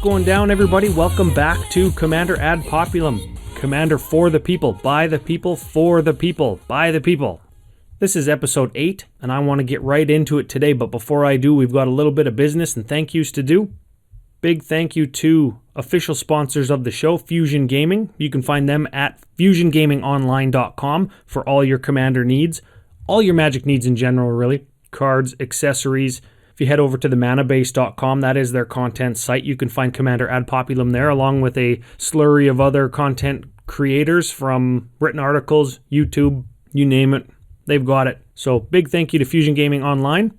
going down, everybody? Welcome back to Commander Ad Populum. Commander for the people, by the people, for the people, by the people. This is episode 8, and I want to get right into it today, but before I do, we've got a little bit of business and thank yous to do. Big thank you to official sponsors of the show, Fusion Gaming. You can find them at fusiongamingonline.com for all your Commander needs, all your Magic needs in general, really. Cards, accessories. If you head over to the manabase.com, that is their content site. You can find Commander Ad Populum there, along with a slurry of other content creators from written articles, YouTube, you name it. They've got it. So big thank you to Fusion Gaming Online.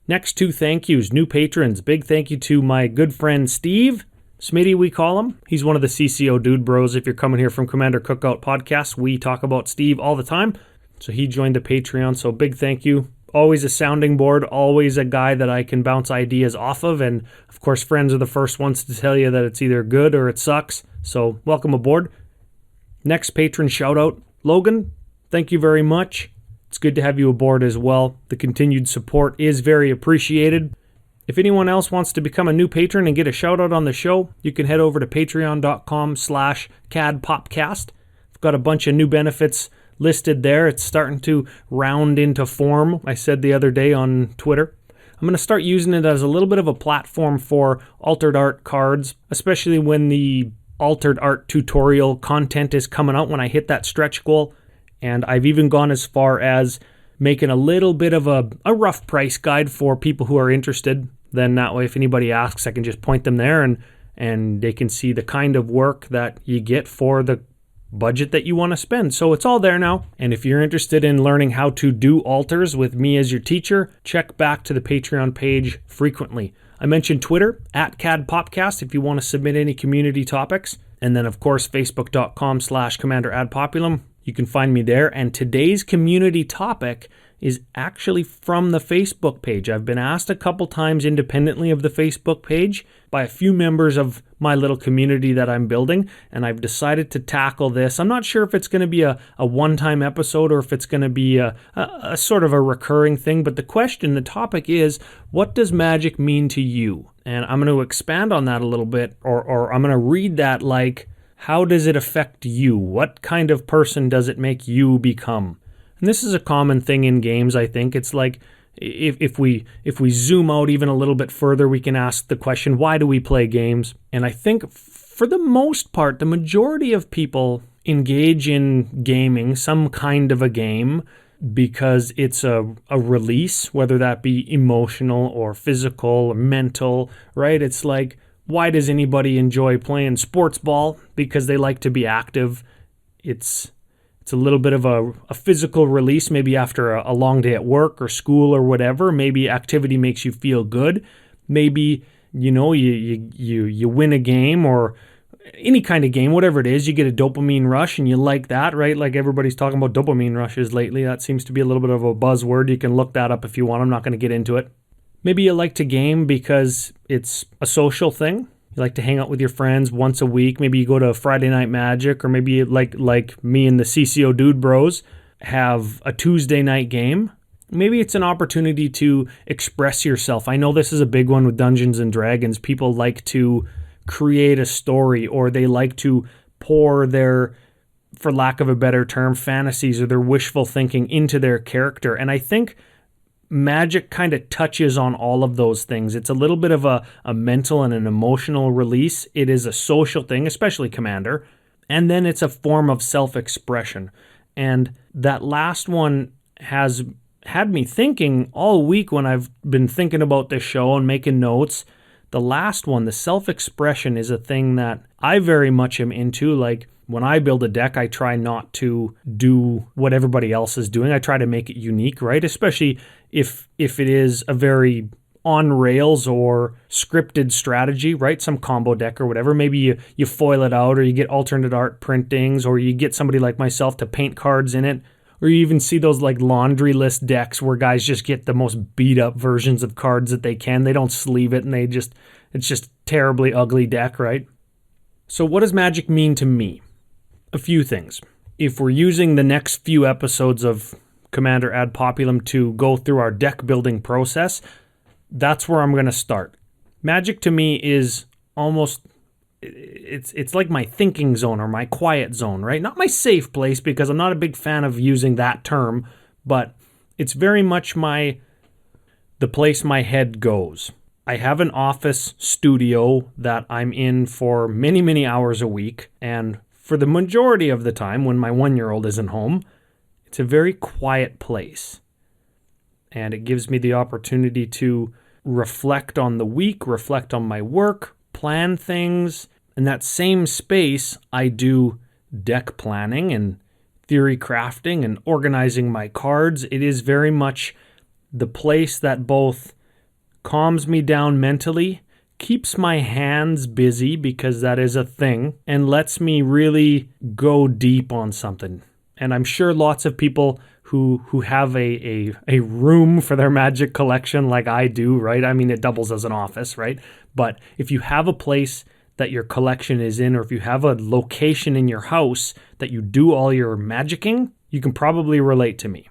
Next, two thank yous, new patrons. Big thank you to my good friend Steve. Smitty, we call him. He's one of the CCO dude bros. If you're coming here from Commander Cookout Podcast, we talk about Steve all the time. So he joined the Patreon, so big thank you. Always a sounding board, always a guy that I can bounce ideas off of. And of course, friends are the first ones to tell you that it's either good or it sucks. So welcome aboard. Next patron shout out, Logan. Thank you very much. It's good to have you aboard as well. The continued support is very appreciated. If anyone else wants to become a new patron and get a shout out on the show, you can head over to patreon.com/cadpopcast. I've got a bunch of new benefits listed there. It's starting to round into form. I said the other day on Twitter. I'm going to start using it as a little bit of a platform for altered art cards, especially when the altered art tutorial content is coming out when I hit that stretch goal. And I've even gone as far as making a little bit of a rough price guide for people who are interested. Then that way, if anybody asks, I can just point them there and they can see the kind of work that you get for the budget that you want to spend. So it's all there now. And if you're interested in learning how to do alters with me as your teacher, check back to the Patreon page frequently. I mentioned Twitter, @CadPopcast, if you want to submit any community topics. And then, of course, Facebook.com/CommanderAdPopulum. You can find me there. And today's community topic is actually from the Facebook page. I've been asked a couple times independently of the Facebook page by a few members of my little community that I'm building, and I've decided to tackle this. I'm not sure if it's going to be a one-time episode or if it's going to be a sort of a recurring thing, but the topic is, what does magic mean to you? And I'm going to expand on that a little bit, or I'm going to read that like, how does it affect you? What kind of person does it make you become? And this is a common thing in games, I think. It's like, if we zoom out even a little bit further, we can ask the question, why do we play games? And I think for the most part, the majority of people engage in gaming, some kind of a game, because it's a release, whether that be emotional or physical or mental, right? It's like, why does anybody enjoy playing sports ball? Because they like to be active. It's a little bit of a physical release, maybe after a long day at work or school or whatever. Maybe activity makes you feel good. Maybe, you win a game or any kind of game, whatever it is, you get a dopamine rush and you like that, right? Like everybody's talking about dopamine rushes lately. That seems to be a little bit of a buzzword. You can look that up if you want. I'm not going to get into it. Maybe you like to game because it's a social thing. You like to hang out with your friends once a week. Maybe you go to Friday Night Magic, or maybe like me and the CCO Dude Bros have a Tuesday night game. Maybe it's an opportunity to express yourself. I know this is a big one with Dungeons and Dragons. People like to create a story, or they like to pour their, for lack of a better term, fantasies or their wishful thinking into their character. And I think magic kind of touches on all of those things. It's a little bit of a mental and an emotional release. It is a social thing, especially Commander. And then it's a form of self-expression. And that last one has had me thinking all week when I've been thinking about this show and making notes. The last one, the self-expression, is a thing that I very much am into. Like, when I build a deck, I try not to do what everybody else is doing. I try to make it unique, right? Especially if it is a very on rails or scripted strategy, right? Some combo deck or whatever. Maybe you foil it out, or you get alternate art printings, or you get somebody like myself to paint cards in it. Or you even see those like laundry list decks where guys just get the most beat up versions of cards that they can. They don't sleeve it, and it's just terribly ugly deck, right? So what does magic mean to me? A few things. If we're using the next few episodes of Commander Ad Populum to go through our deck building process, that's where I'm going to start. Magic to me is almost, it's like my thinking zone or my quiet zone, right? Not my safe place, because I'm not a big fan of using that term, but it's very much the place my head goes. I have an office studio that I'm in for many, many hours a week, and for the majority of the time when my 1-year-old isn't home, it's a very quiet place. And it gives me the opportunity to reflect on the week, reflect on my work, plan things. In that same space, I do deck planning and theory crafting and organizing my cards. It is very much the place that both calms me down mentally, keeps my hands busy, because that is a thing, and lets me really go deep on something. And I'm sure lots of people who have a room for their Magic collection like I do, right? I mean, it doubles as an office, right? But if you have a place that your collection is in, or if you have a location in your house that you do all your magicking, you can probably relate to me.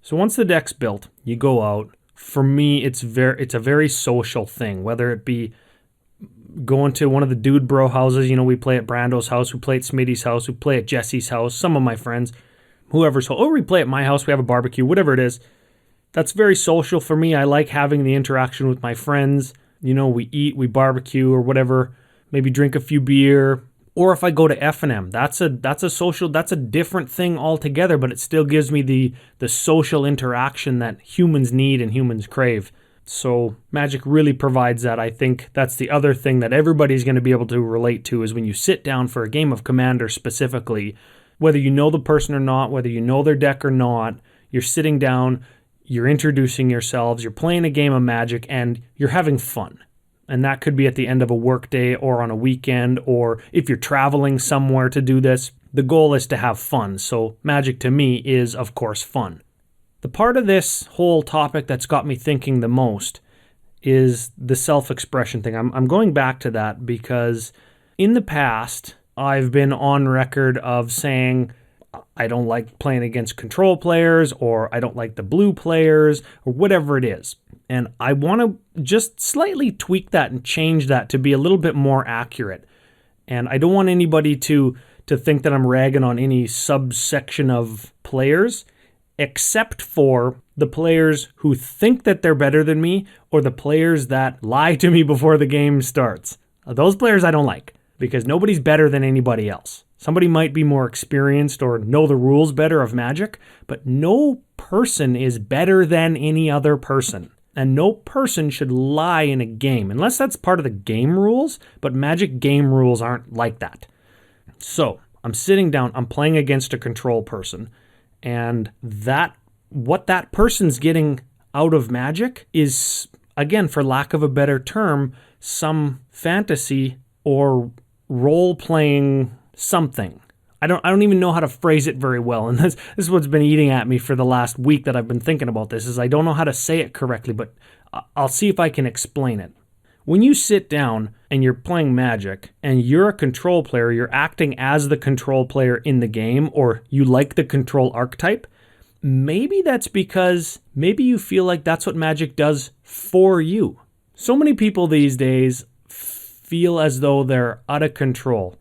So once the deck's built, you go out. For me, it's a very social thing, whether it be going to one of the dude bro houses. We play at Brando's house, we play at Smitty's house, we play at Jesse's house, some of my friends, whoever's home, or we play at my house, we have a barbecue, whatever it is. That's very social for me. I like having the interaction with my friends. We eat, we barbecue or whatever, maybe drink a few beer. Or if I go to F&M, that's a social, that's a different thing altogether, but it still gives me the social interaction that humans need and humans crave. So Magic really provides that. I think that's the other thing that everybody's going to be able to relate to, is when you sit down for a game of Commander specifically, whether you know the person or not, whether you know their deck or not, you're sitting down, you're introducing yourselves, you're playing a game of Magic, and you're having fun. And that could be at the end of a workday or on a weekend, or if you're traveling somewhere to do this. The goal is to have fun. So Magic to me is, of course, fun. The part of this whole topic that's got me thinking the most is the self-expression thing. I'm going back to that because in the past, I've been on record of saying I don't like playing against control players, or I don't like the blue players, or whatever it is. And I want to just slightly tweak that and change that to be a little bit more accurate. And I don't want anybody to think that I'm ragging on any subsection of players, except for the players who think that they're better than me, or the players that lie to me before the game starts. Those players I don't like, because nobody's better than anybody else. Somebody might be more experienced or know the rules better of Magic, but no person is better than any other person. And no person should lie in a game, unless that's part of the game rules, but Magic game rules aren't like that. So, I'm sitting down, I'm playing against a control person, and what that person's getting out of Magic is, again, for lack of a better term, some fantasy or role-playing something. I don't even know how to phrase it very well, and this is what's been eating at me for the last week that I've been thinking about this, is I don't know how to say it correctly, but I'll see if I can explain it. When you sit down and you're playing Magic and you're a control player, you're acting as the control player in the game, or you like the control archetype, maybe that's because maybe you feel like that's what Magic does for you. So many people these days feel as though they're out of control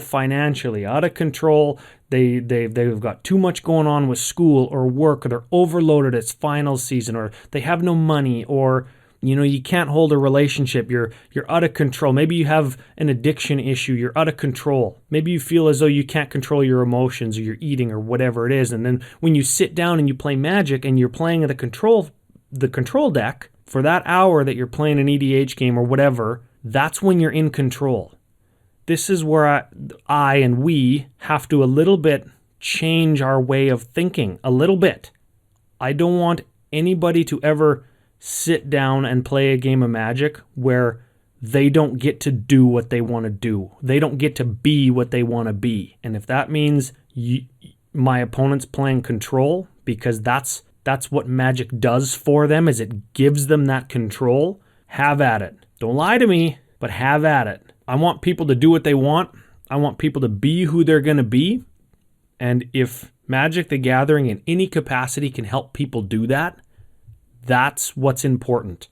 financially, out of control. They've got too much going on with school or work, or they're overloaded. It's final season, or they have no money, or you can't hold a relationship. You're out of control. Maybe you have an addiction issue. You're out of control. Maybe you feel as though you can't control your emotions, or your eating, or whatever it is. And then when you sit down and you play Magic and you're playing the control deck for that hour that you're playing an EDH game or whatever, that's when you're in control. This is where I and we have to a little bit change our way of thinking, a little bit. I don't want anybody to ever sit down and play a game of Magic where they don't get to do what they want to do. They don't get to be what they want to be. And if that means my opponent's playing control, because that's what Magic does for them, is it gives them that control, have at it. Don't lie to me, but have at it. I want people to do what they want. I want people to be who they're going to be. And if Magic the Gathering in any capacity can help people do that, that's what's important.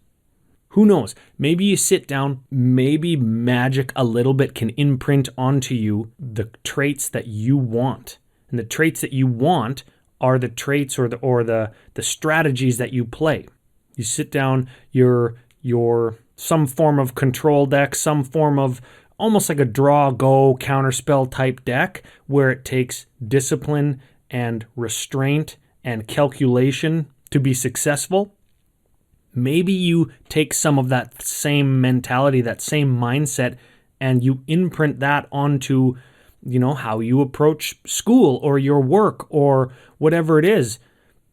Who knows? Maybe you sit down, maybe magic a little bit can imprint onto you the traits that you want. And the traits that you want are the traits or the strategies that you play. You sit down, you're some form of control deck, some form of almost like a draw, go, counterspell type deck where it takes discipline and restraint and calculation to be successful. Maybe you take some of that same mentality, that same mindset, and you imprint that onto, how you approach school or your work or whatever it is.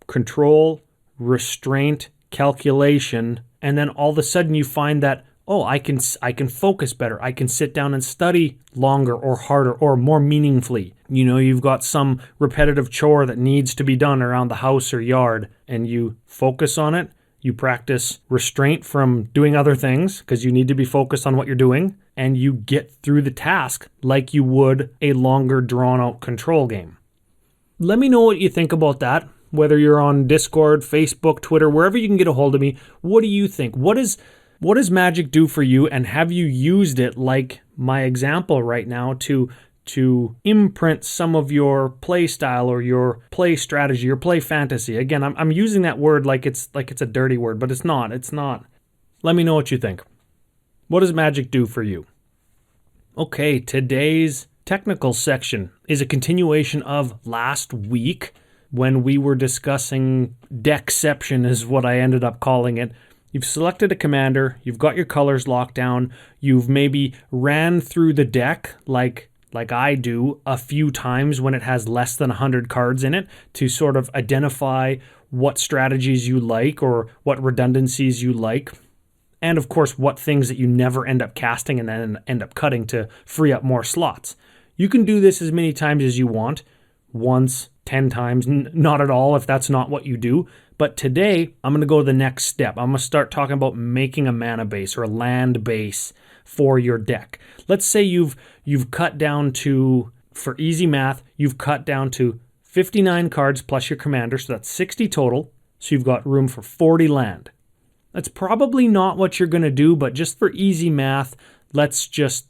Control, restraint, calculation, and then all of a sudden you find that, I can focus better. I can sit down and study longer or harder or more meaningfully. You've got some repetitive chore that needs to be done around the house or yard, and you focus on it. You practice restraint from doing other things because you need to be focused on what you're doing, and you get through the task like you would a longer drawn-out control game. Let me know what you think about that, whether you're on Discord, Facebook, Twitter, wherever you can get a hold of me. What do you think? What does magic do for you, and have you used it like my example right now to imprint some of your play style or your play strategy or play fantasy? Again, I'm using that word like it's a dirty word, but it's not. It's not. Let me know what you think. What does magic do for you? Okay, today's technical section is a continuation of last week when we were discussing deckception is what I ended up calling it. You've selected a commander, you've got your colors locked down, you've maybe ran through the deck like I do a few times when it has less than 100 cards in it to sort of identify what strategies you like or what redundancies you like. And of course, what things that you never end up casting and then end up cutting to free up more slots. You can do this as many times as you want. Once, 10 times, not at all if that's not what you do. But today, I'm going to go to the next step. I'm going to start talking about making a mana base or a land base for your deck. Let's say you've cut down to, for easy math, you've cut down to 59 cards plus your commander, so that's 60 total. So you've got room for 40 land. That's probably not what you're going to do, but just for easy math, let's just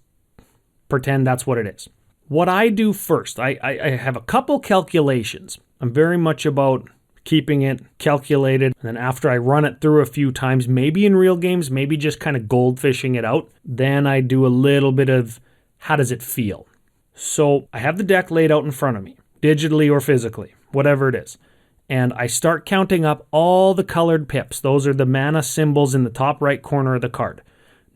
pretend that's what it is. What I do first, I have a couple calculations. I'm very much about keeping it calculated. And then after I run it through a few times, maybe in real games, maybe just kind of goldfishing it out, then I do a little bit of how does it feel? So I have the deck laid out in front of me, digitally or physically, whatever it is. And I start counting up all the colored pips. Those are the mana symbols in the top right corner of the card.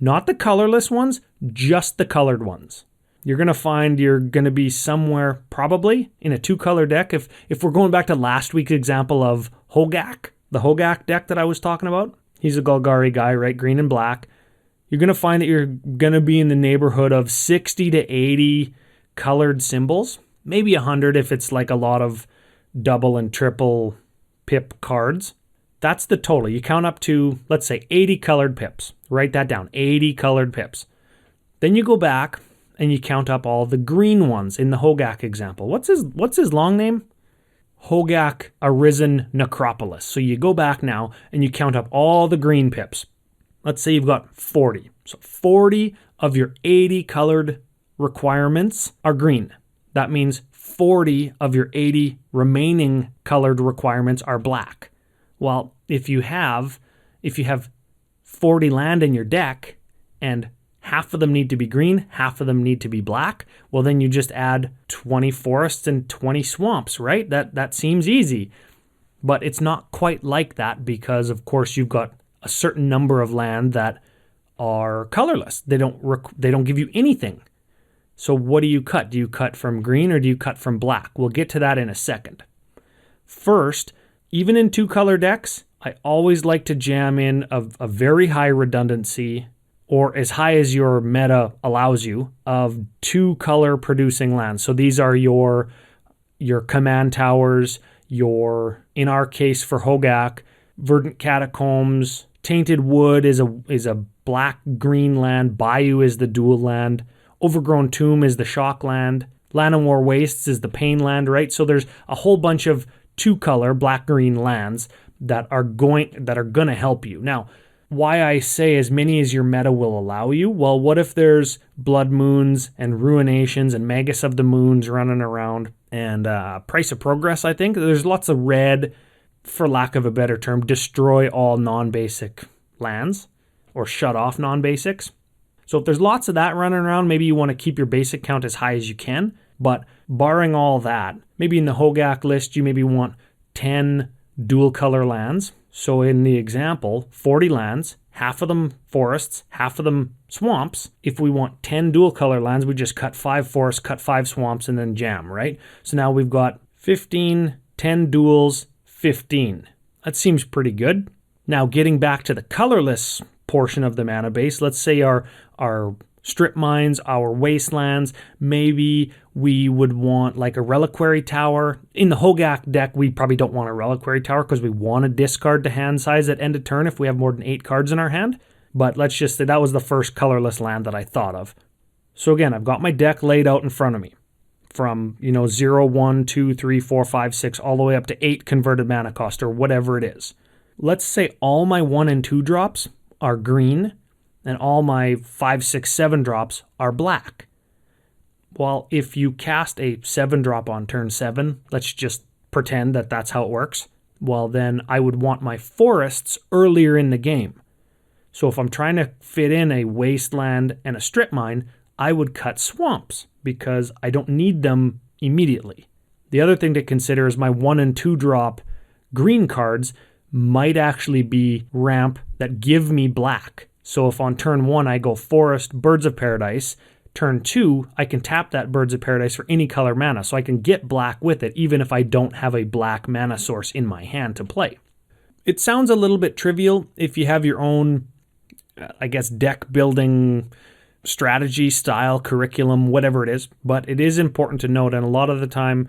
Not the colorless ones, just the colored ones. You're going to find you're going to be somewhere probably in a 2-color deck. If we're going back to last week's example of Hogak, the Hogak deck that I was talking about, he's a Golgari guy, right? Green and black. You're going to find that you're going to be in the neighborhood of 60 to 80 colored symbols. Maybe 100 if it's like a lot of double and triple pip cards. That's the total. You count up to, let's say, 80 colored pips. Write that down, 80 colored pips. Then you go back and you count up all the green ones in the Hogak example. What's his long name? Hogak Arisen Necropolis. So you go back now and you count up all the green pips. Let's say you've got 40. So 40 of your 80 colored requirements are green. That means 40 of your 80 remaining colored requirements are black. Well, if you have 40 land in your deck and half of them need to be green, half of them need to be black, well then you just add 20 forests and 20 swamps, right? That seems easy. But it's not quite like that because of course you've got a certain number of land that are colorless. They don't give you anything. So what do you cut? Do you cut from green or do you cut from black? We'll get to that in a second. First, even in 2-color decks, I always like to jam in a very high redundancy, or as high as your meta allows you, of 2-color producing lands. So these are your command towers, in our case for Hogak, Verdant Catacombs, Tainted Wood is a black-green land, Bayou is the dual land, Overgrown Tomb is the shock land, Llanowar Wastes is the pain land, right? So there's a whole bunch of 2-color black-green lands that are going to help you. Now, why I say as many as your meta will allow you. Well, what if there's Blood Moons and Ruinations and Magus of the Moons running around, and Price of Progress, I think? There's lots of red, for lack of a better term, destroy all non-basic lands, or shut off non-basics. So if there's lots of that running around, maybe you want to keep your basic count as high as you can. But barring all that, maybe in the Hogak list, you maybe want 10 dual color lands. So in the example, 40 lands, half of them forests, half of them swamps. If we want 10 dual color lands, we just cut 5 forests, cut 5 swamps, and then jam, right? So now we've got 15, 10 duals, 15. That seems pretty good. Now getting back to the colorless portion of the mana base, let's say our strip mines, our wastelands, maybe we would want like a reliquary tower. In the Hogak deck, we probably don't want a reliquary tower because we want to discard to hand size at end of turn if we have more than 8 cards in our hand. But let's just say that was the first colorless land that I thought of. So again, I've got my deck laid out in front of me from, 0, 1, 2, 3, 4, 5, 6, all the way up to 8 converted mana cost or whatever it is. Let's say all my 1 and 2 drops are green and all my 5, 6, 7 drops are black. Well, if you cast a 7 drop on turn 7, let's just pretend that that's how it works. Well, then I would want my forests earlier in the game. So if I'm trying to fit in a wasteland and a strip mine, I would cut swamps because I don't need them immediately. The other thing to consider is my 1 and 2 drop green cards might actually be ramp that give me black. So if on turn 1 I go Forest, Birds of Paradise, turn 2 I can tap that Birds of Paradise for any color mana, so I can get black with it even if I don't have a black mana source in my hand to play. It sounds a little bit trivial if you have your own, deck building strategy, style, curriculum, whatever it is, but it is important to note, and a lot of the time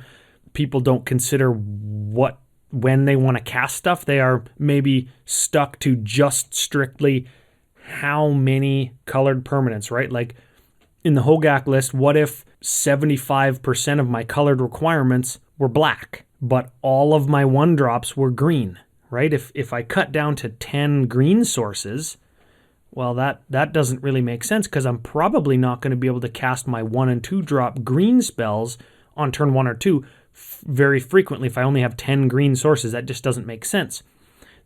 people don't consider when they want to cast stuff. They are maybe stuck to just strictly how many colored permanents, right? Like in the Hogak list, what if 75% of my colored requirements were black, but all of my 1 drops were green, right? If I cut down to 10 green sources, well, that doesn't really make sense because I'm probably not going to be able to cast my 1 and 2 drop green spells on turn 1 or 2 very frequently if I only have 10 green sources. That just doesn't make sense.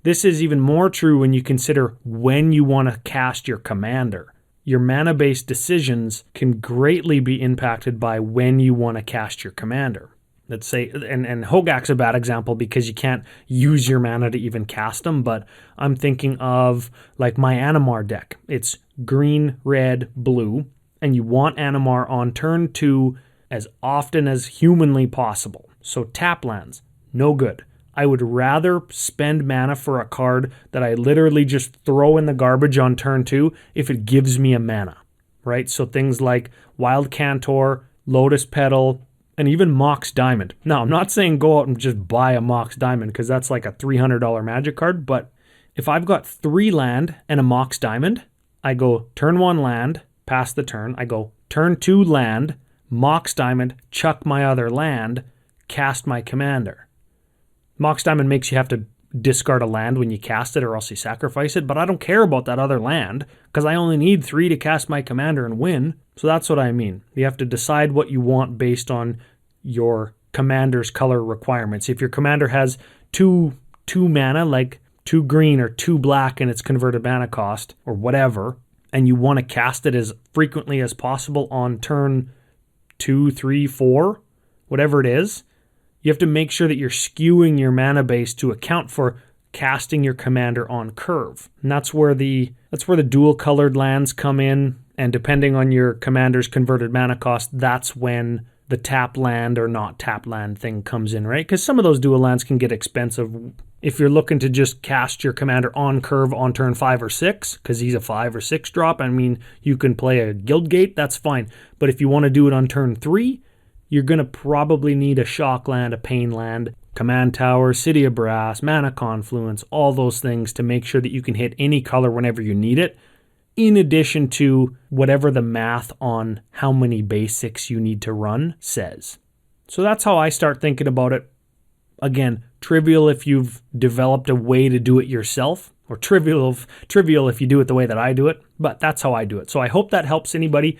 This is even more true when you consider when you want to cast your commander. Your mana-based decisions can greatly be impacted by when you want to cast your commander. Let's say, and Hogak's a bad example because you can't use your mana to even cast them, but I'm thinking of like my Animar deck. It's green, red, blue, and you want Animar on turn 2 as often as humanly possible. So tap lands, no good. I would rather spend mana for a card that I literally just throw in the garbage on turn 2 if it gives me a mana, right? So things like Wild Cantor, Lotus Petal, and even Mox Diamond. Now, I'm not saying go out and just buy a Mox Diamond because that's like a $300 Magic card, but if I've got 3 land and a Mox Diamond, I go turn 1 land, pass the turn. I go turn 2 land, Mox Diamond, chuck my other land, cast my commander. Mox Diamond makes you have to discard a land when you cast it or else you sacrifice it, but I don't care about that other land because I only need 3 to cast my commander and win. So that's what I mean. You have to decide what you want based on your commander's color requirements. If your commander has 2 mana, like 2 green or 2 black in its converted mana cost or whatever, and you want to cast it as frequently as possible on turn 2, 3, 4, whatever it is, you have to make sure that you're skewing your mana base to account for casting your commander on curve. And that's where the dual colored lands come in, and depending on your commander's converted mana cost, that's when the tap land or not tap land thing comes in, right? Because some of those dual lands can get expensive if you're looking to just cast your commander on curve on turn 5 or 6, because he's a 5 or 6 drop. I mean, you can play a Guildgate, that's fine. But if you want to do it on turn 3, you're going to probably need a shock land, a pain land, command tower, City of Brass, mana confluence, all those things to make sure that you can hit any color whenever you need it, in addition to whatever the math on how many basics you need to run says. So that's how I start thinking about it. Again, trivial if you've developed a way to do it yourself. or trivial if you do it the way that I do it, but that's how I do it. So I hope that helps anybody,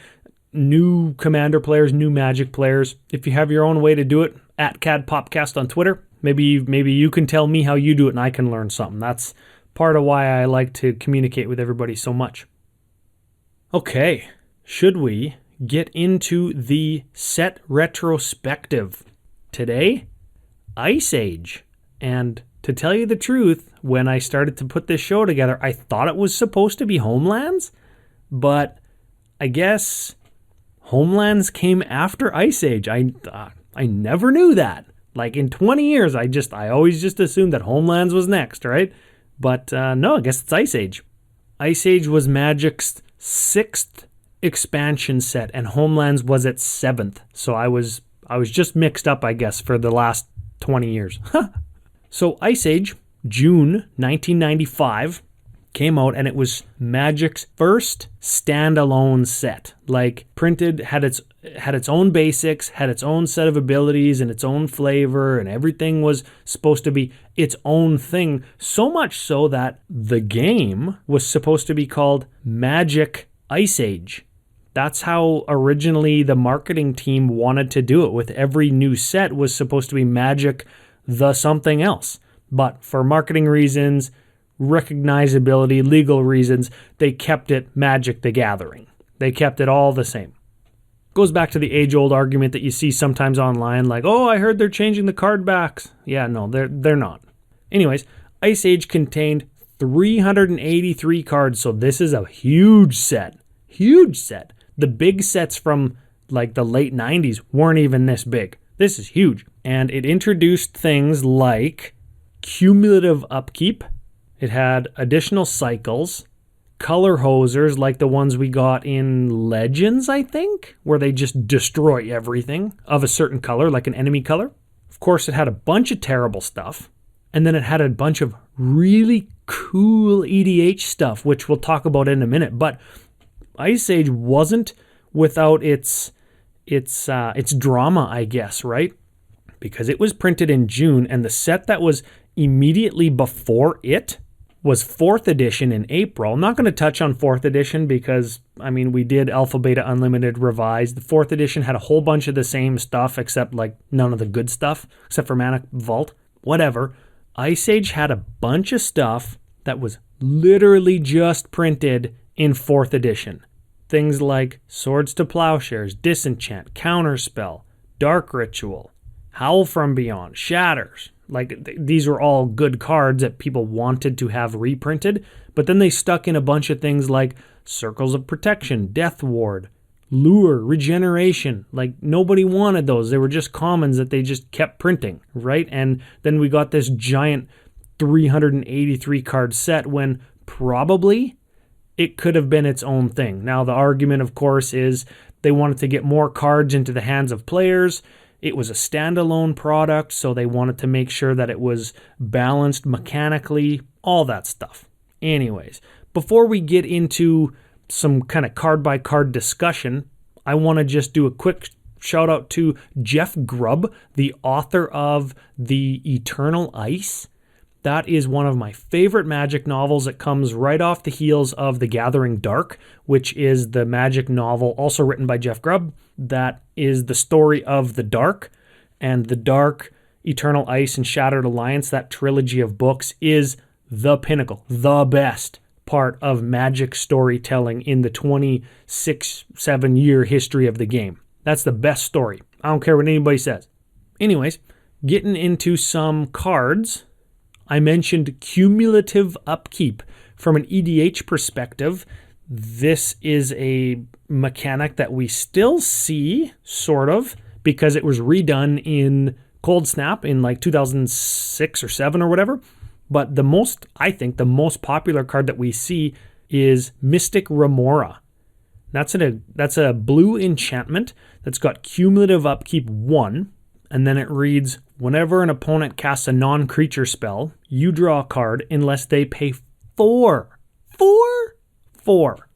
new Commander players, new Magic players. If you have your own way to do it, @CadPopcast on Twitter, maybe you can tell me how you do it and I can learn something. That's part of why I like to communicate with everybody so much. Okay, should we get into the set retrospective? Today, Ice Age. And to tell you the truth, when I started to put this show together, I thought it was supposed to be Homelands, but I guess Homelands came after Ice Age. I never knew that. Like in 20 years, I always just assumed that Homelands was next, right? But no, I guess it's Ice Age. Ice Age was Magic's 6th expansion set, and Homelands was its 7th. So I was just mixed up, I guess, for the last 20 years. So Ice Age, June 1995, came out, and it was Magic's first standalone set. Like, printed, had its own basics, had its own set of abilities and its own flavor, and everything was supposed to be its own thing. So much so that the game was supposed to be called Magic Ice Age. That's how originally the marketing team wanted to do it. With every new set was supposed to be Magic the something else. But for marketing reasons, recognizability, legal reasons, they kept it Magic the Gathering. They kept it all the same. Goes back to the age-old argument that you see sometimes online, like, oh, I heard they're changing the card backs. Yeah, no, they're not. Anyways, Ice Age contained 383 cards, so this is a huge set. Huge set. The big sets from like the late 90s weren't even this big. This is huge. And it introduced things like cumulative upkeep. It had additional cycles, color hosers like the ones we got in Legends, I think, where they just destroy everything of a certain color, like an enemy color. Of course, it had a bunch of terrible stuff. And then it had a bunch of really cool EDH stuff, which we'll talk about in a minute. But Ice Age wasn't without its drama, I guess, right? Because it was printed in June, and the set that was immediately before it was 4th edition in April. I'm not going to touch on 4th edition because, I mean, we did Alpha Beta Unlimited Revised. The 4th edition had a whole bunch of the same stuff, except like none of the good stuff, except for Mana Vault. Whatever. Ice Age had a bunch of stuff that was literally just printed in 4th edition. Things like Swords to Plowshares, Disenchant, Counterspell, Dark Ritual, Howl from Beyond, Shatters. Like, these were all good cards that people wanted to have reprinted, but then they stuck in a bunch of things like Circles of Protection, Death Ward, Lure, Regeneration. Like, nobody wanted those. They were just commons that they just kept printing, right? And then we got this giant 383 card set when probably it could have been its own thing. Now, the argument, of course, is they wanted to get more cards into the hands of players. It was a standalone product, so they wanted to make sure that it was balanced mechanically, all that stuff. Anyways, before we get into some kind of card-by-card discussion, I want to just do a quick shout-out to Jeff Grubb, the author of The Eternal Ice. That is one of my favorite Magic novels. It comes right off the heels of The Gathering Dark, which is the Magic novel also written by Jeff Grubb. That is the story of the Dark. And the Dark, Eternal Ice, and Shattered Alliance, that trilogy of books, is the pinnacle, the best part of Magic storytelling in the 26-7 year history of the game. That's the best story. I don't care what anybody says. Anyways, getting into some cards. I mentioned cumulative upkeep. From an EDH perspective, this is a mechanic that we still see, sort of, because it was redone in Cold Snap in like 2006 or 7 or whatever. But I think the most popular card that we see is Mystic Remora. That's a blue enchantment that's got cumulative upkeep 1. And then it reads, whenever an opponent casts a non-creature spell, you draw a card unless they pay 4. 4.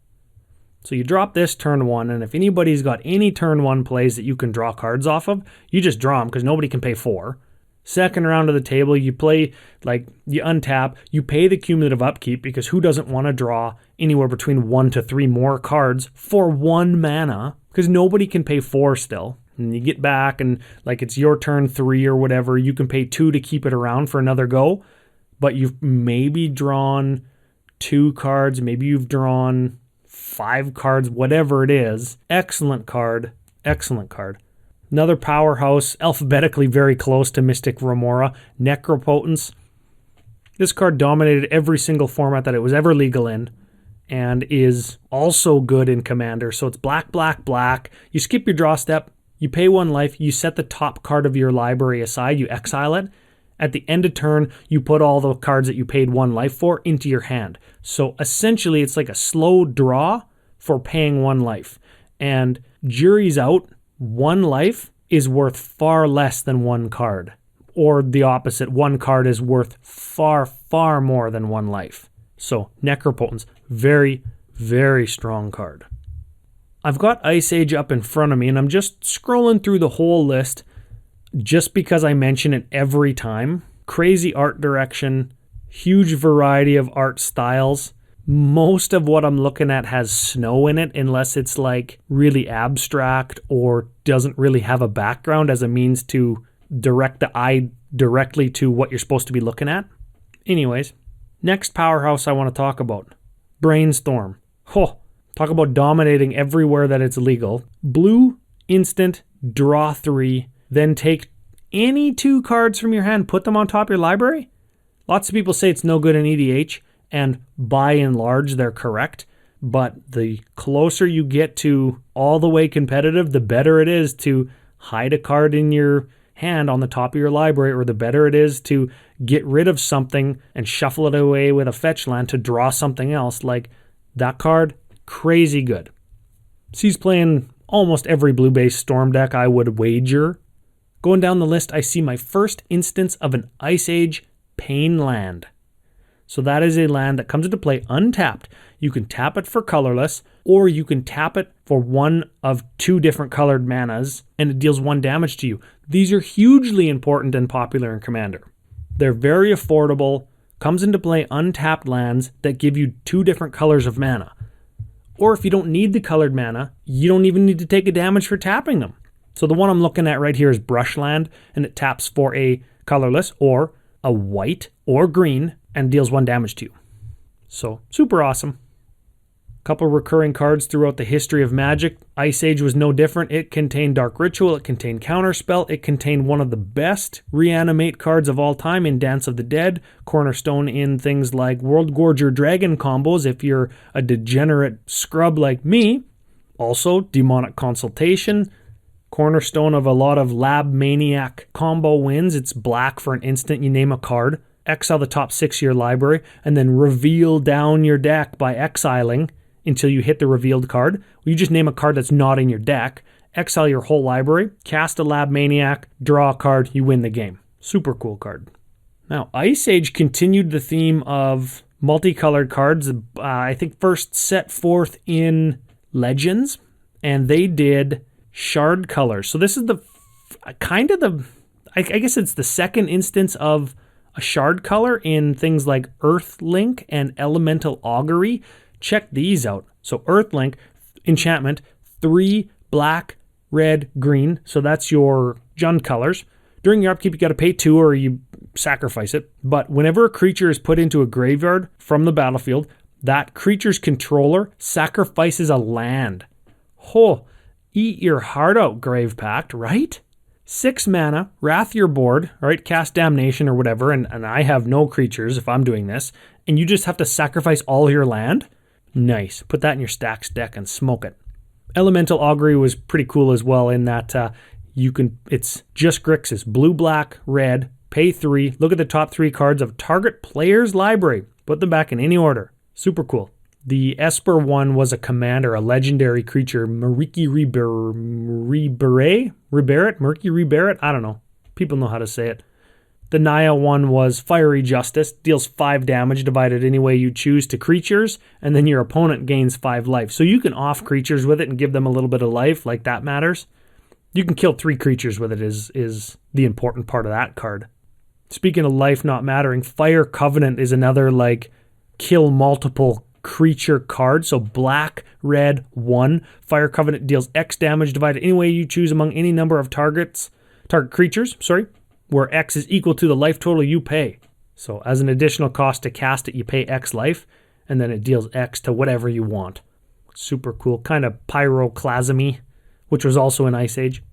So you drop this turn 1, and if anybody's got any turn 1 plays that you can draw cards off of, you just draw them because nobody can pay 4. Second round of the table, you play, like, you untap, you pay the cumulative upkeep, because who doesn't want to draw anywhere between 1 to 3 more cards for 1 mana? Because nobody can pay 4 still. And you get back and, like, it's your turn 3 or whatever. You can pay 2 to keep it around for another go, but you've maybe drawn 2 cards, maybe you've drawn 5 cards, whatever it is. Excellent card. Excellent card. Another powerhouse, alphabetically very close to Mystic Remora, Necropotence. This card dominated every single format that it was ever legal in, and is also good in Commander. So it's black, black, black. You skip your draw step, you pay 1 life, you set the top card of your library aside, you exile it. At the end of turn, you put all the cards that you paid 1 life for into your hand. So essentially, it's like a slow draw for paying 1 life. And jury's out. 1 life is worth far less than 1 card. Or the opposite, 1 card is worth far, far more than 1 life. So Necropotence, very, very strong card. I've got Ice Age up in front of me, and I'm just scrolling through the whole list just because I mention it every time. Crazy art direction, huge variety of art styles. Most of what I'm looking at has snow in it, unless it's like really abstract or doesn't really have a background as a means to direct the eye directly to what you're supposed to be looking at. Anyways, next powerhouse I want to talk about, Brainstorm. Talk about dominating everywhere that it's legal. Blue, instant, draw 3, then take any 2 cards from your hand, put them on top of your library. Lots of people say it's no good in EDH. And by and large, they're correct. But the closer you get to all the way competitive, the better it is to hide a card in your hand on the top of your library, or the better it is to get rid of something and shuffle it away with a fetch land to draw something else. Like, that card, crazy good. So he's playing almost every blue-based Storm deck, I would wager. Going down the list, I see my first instance of an Ice Age Pain land. So that is a land that comes into play untapped. You can tap it for colorless, or you can tap it for 1 of 2 different colored manas, and it deals 1 damage to you. These are hugely important and popular in Commander. They're very affordable, comes into play untapped lands that give you 2 different colors of mana. Or if you don't need the colored mana, you don't even need to take a damage for tapping them. So the one I'm looking at right here is Brushland, and it taps for a colorless or a white or green, and deals 1 damage to you. So, super awesome. Couple recurring cards throughout the history of Magic. Ice Age was no different. It contained Dark Ritual, it contained Counterspell, it contained one of the best reanimate cards of all time in Dance of the Dead, cornerstone in things like World Gorger Dragon combos if you're a degenerate scrub like me. Also, Demonic Consultation, cornerstone of a lot of Lab Maniac combo wins. It's black for an instant, you name a card. Exile the top 6 of your library, and then reveal down your deck by exiling until you hit the revealed card. You just name a card that's not in your deck, exile your whole library, cast a Lab Maniac, draw a card, you win the game. Super cool card. Now, Ice Age continued the theme of multicolored cards, I think first set forth in Legends, and they did shard colors. So this is I guess it's the second instance of a shard color in things like Earthlink and Elemental Augury. Check these out. So Earthlink, enchantment, 3 black, red, green. So that's your Jund colors. During your upkeep, you got to pay 2 or you sacrifice it. But whenever a creature is put into a graveyard from the battlefield, that creature's controller sacrifices a land. Eat your heart out, Grave Pact, right? 6 mana, wrath your board, right? Cast Damnation or whatever, and I have no creatures if I'm doing this, and you just have to sacrifice all your land? Nice. Put that in your stacks deck and smoke it. Elemental Augury was pretty cool as well in that it's just Grixis, blue, black, red, pay 3, look at the top 3 cards of target player's library, put them back in any order. Super cool. The Esper one was a commander, a legendary creature, Murky Reberet? I don't know. People know how to say it. The Naya one was Fiery Justice, deals 5 damage divided any way you choose to creatures, and then your opponent gains 5 life. So you can off creatures with it and give them a little bit of life, like that matters. You can kill 3 creatures with it is the important part of that card. Speaking of life not mattering, Fire Covenant is another like kill multiple creature card. So black, red, 1. Fire Covenant deals X damage divided any way you choose among any number of target creatures, where X is equal to the life total you pay. So as an additional cost to cast it, you pay X life, and then it deals X to whatever you want. Super cool, kind of pyroclasmy, which was also in Ice Age.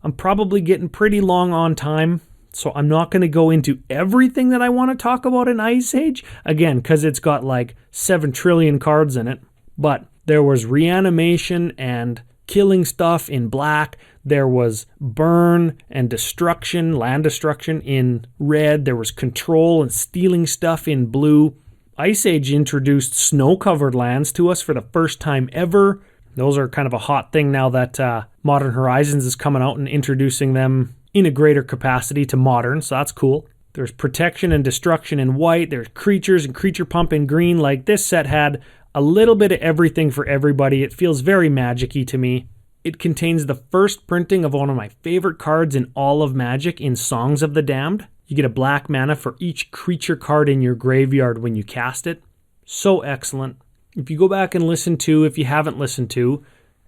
I'm probably getting pretty long on time, so I'm not going to go into everything that I want to talk about in Ice Age, again, because it's got like 7 trillion cards in it. But there was reanimation and killing stuff in black. There was burn and destruction, land destruction in red. There was control and stealing stuff in blue. Ice Age introduced snow-covered lands to us for the first time ever. Those are kind of a hot thing now that Modern Horizons is coming out and introducing them in a greater capacity to Modern, so that's cool. There's protection and destruction in white. There's creatures and creature pump in green. Like, this set had a little bit of everything for everybody. It feels very magic-y to me. It contains the first printing of one of my favorite cards in all of Magic in Songs of the Damned. You get a black mana for each creature card in your graveyard when you cast it. So excellent. If you go back and listen to, if you haven't listened to,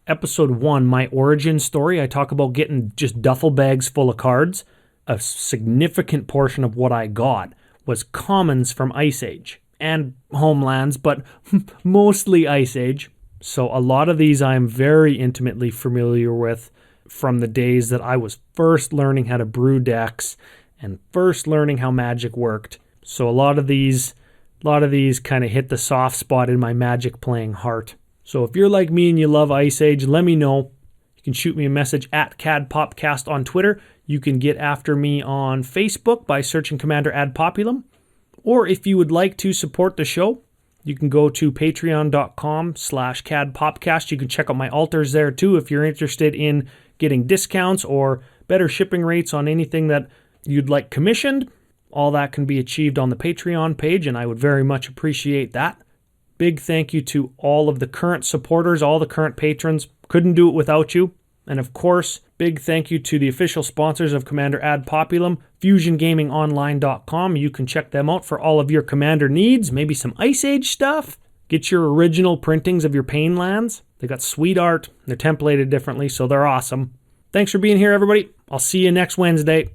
episode 1, my origin story, I talk about getting just duffel bags full of cards. A significant portion of what I got was commons from Ice Age and Homelands, but mostly Ice Age. So a lot of these I'm very intimately familiar with from the days that I was first learning how to brew decks and first learning how Magic worked. So a lot of these kind of hit the soft spot in my Magic playing heart. So if you're like me and you love Ice Age, let me know. You can shoot me a message at CADPopcast on Twitter. You can get after me on Facebook by searching Commander Ad Populum. Or if you would like to support the show, you can go to patreon.com/CADPopcast. You can check out my alters there too if you're interested in getting discounts or better shipping rates on anything that you'd like commissioned. All that can be achieved on the Patreon page, and I would very much appreciate that. Big thank you to all of the current supporters, all the current patrons. Couldn't do it without you. And of course, big thank you to the official sponsors of Commander Ad Populum, FusionGamingOnline.com. You can check them out for all of your Commander needs, maybe some Ice Age stuff. Get your original printings of your Pain lands. They got sweet art. They're templated differently, so they're awesome. Thanks for being here, everybody. I'll see you next Wednesday.